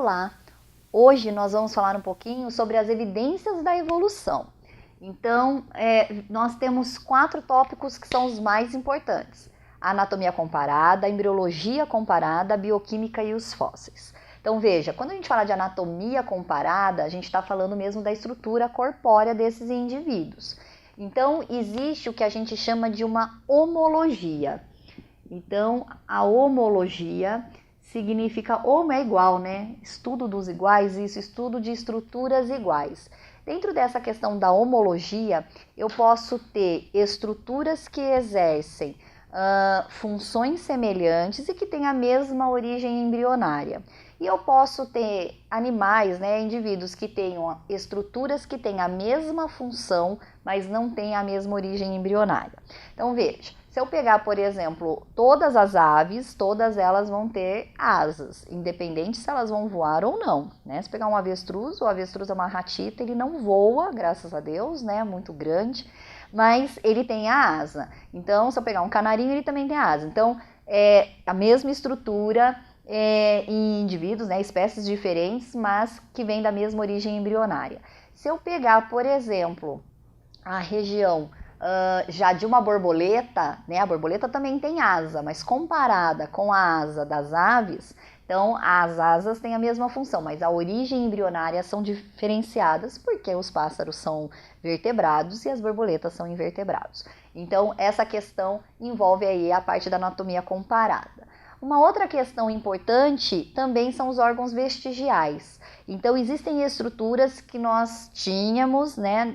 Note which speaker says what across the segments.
Speaker 1: Olá! Hoje nós vamos falar um pouquinho sobre as evidências da evolução. Então, nós temos 4 tópicos que são os mais importantes: a anatomia comparada, a embriologia comparada, a bioquímica e os fósseis. Então veja, quando a gente fala de anatomia comparada, a gente está falando mesmo da estrutura corpórea desses indivíduos. Então existe o que a gente chama de uma homologia. Então a homologia significa homo é igual, né? Estudo dos iguais, isso, estudo de estruturas iguais. Dentro dessa questão da homologia, eu posso ter estruturas que exercem funções semelhantes e que têm a mesma origem embrionária. E eu posso ter animais, né, indivíduos que tenham estruturas que têm a mesma função, mas não têm a mesma origem embrionária. Então veja, se eu pegar, por exemplo, todas as aves, todas elas vão ter asas, independente se elas vão voar ou não, né? Se pegar um avestruz, o avestruz é uma ratita, ele não voa, graças a Deus, né? Muito grande, mas ele tem a asa. Então, se eu pegar um canarinho, ele também tem a asa. Então, é a mesma estrutura em indivíduos, né? Espécies diferentes, mas que vêm da mesma origem embrionária. Se eu pegar, por exemplo, a região já de uma borboleta, né? A borboleta também tem asa, mas comparada com a asa das aves, então as asas têm a mesma função, mas a origem embrionária são diferenciadas porque os pássaros são vertebrados e as borboletas são invertebrados. Então essa questão envolve aí a parte da anatomia comparada. Uma outra questão importante também são os órgãos vestigiais. Então, existem estruturas que nós tínhamos, né,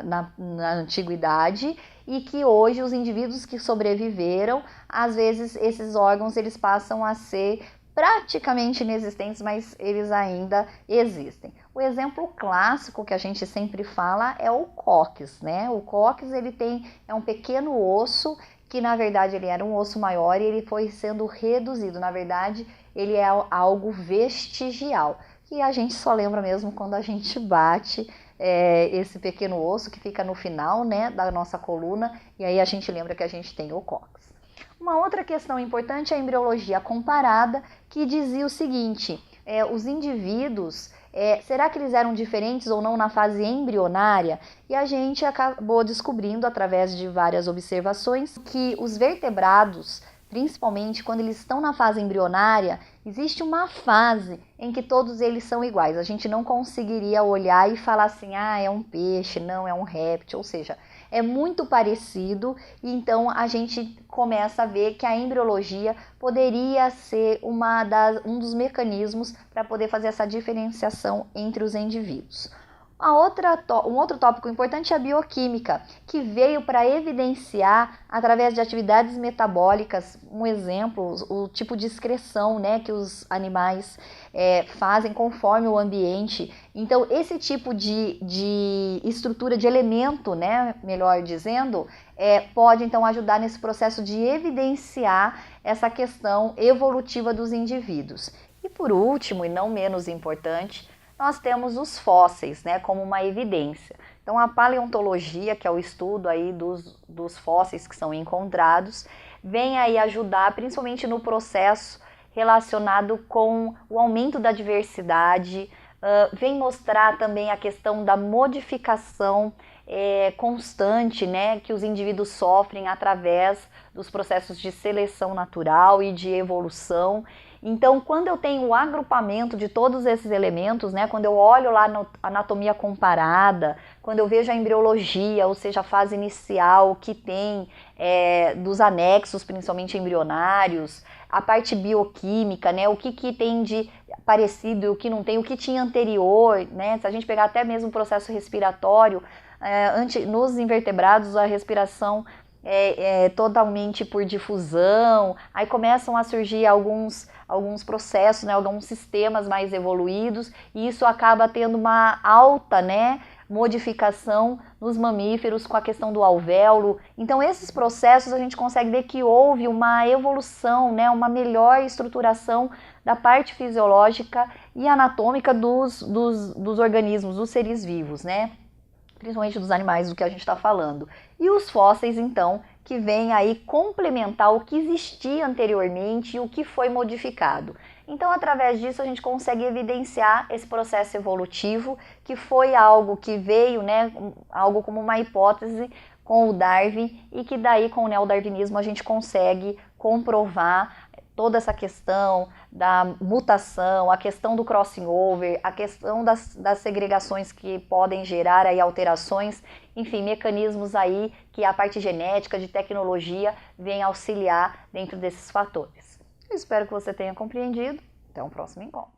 Speaker 1: na antiguidade e que hoje os indivíduos que sobreviveram, às vezes esses órgãos eles passam a ser praticamente inexistentes, mas eles ainda existem. O exemplo clássico que a gente sempre fala é o cóccix, né? O cóccix é um pequeno osso que na verdade ele era um osso maior e ele foi sendo reduzido. Na verdade, ele é algo vestigial, que a gente só lembra mesmo quando a gente bate esse pequeno osso que fica no final, né, da nossa coluna, e aí a gente lembra que a gente tem o cóccix. Uma outra questão importante é a embriologia comparada, que dizia o seguinte: os indivíduos, será que eles eram diferentes ou não na fase embrionária? E a gente acabou descobrindo, através de várias observações, que os vertebrados, principalmente quando eles estão na fase embrionária, existe uma fase em que todos eles são iguais. A gente não conseguiria olhar e falar assim, é um peixe, não, é um réptil, ou seja, é muito parecido, e então a gente começa a ver que a embriologia poderia ser um dos mecanismos para poder fazer essa diferenciação entre os indivíduos. Um outro tópico importante é a bioquímica, que veio para evidenciar, através de atividades metabólicas, um exemplo, o tipo de excreção, né, que os animais fazem conforme o ambiente. Então, esse tipo de estrutura de elemento, né, melhor dizendo, pode então ajudar nesse processo de evidenciar essa questão evolutiva dos indivíduos. E por último, e não menos importante, nós temos os fósseis, né, como uma evidência. Então, a paleontologia, que é o estudo aí dos fósseis que são encontrados, vem aí ajudar principalmente no processo relacionado com o aumento da diversidade, vem mostrar também a questão da modificação constante, né, que os indivíduos sofrem através dos processos de seleção natural e de evolução. Então, quando eu tenho o agrupamento de todos esses elementos, né, quando eu olho lá na anatomia comparada, quando eu vejo a embriologia, ou seja, a fase inicial que tem dos anexos, principalmente embrionários, a parte bioquímica, né, o que tem de parecido e o que não tem, o que tinha anterior, né, se a gente pegar até mesmo o processo respiratório, nos invertebrados a respiração totalmente por difusão, aí começam a surgir alguns processos, né, alguns sistemas mais evoluídos, e isso acaba tendo uma alta, né, modificação nos mamíferos com a questão do alvéolo. Então esses processos a gente consegue ver que houve uma evolução, né, uma melhor estruturação da parte fisiológica e anatômica dos organismos, dos seres vivos, né. principalmente dos animais do que a gente está falando. E os fósseis, então, que vêm aí complementar o que existia anteriormente e o que foi modificado. Então, através disso, a gente consegue evidenciar esse processo evolutivo, que foi algo que veio, né, algo como uma hipótese com o Darwin, e que daí com o neodarwinismo a gente consegue comprovar toda essa questão da mutação, a questão do crossing over, a questão das segregações que podem gerar aí alterações, enfim, mecanismos aí que a parte genética, de tecnologia, vem auxiliar dentro desses fatores. Eu espero que você tenha compreendido. Até um próximo encontro.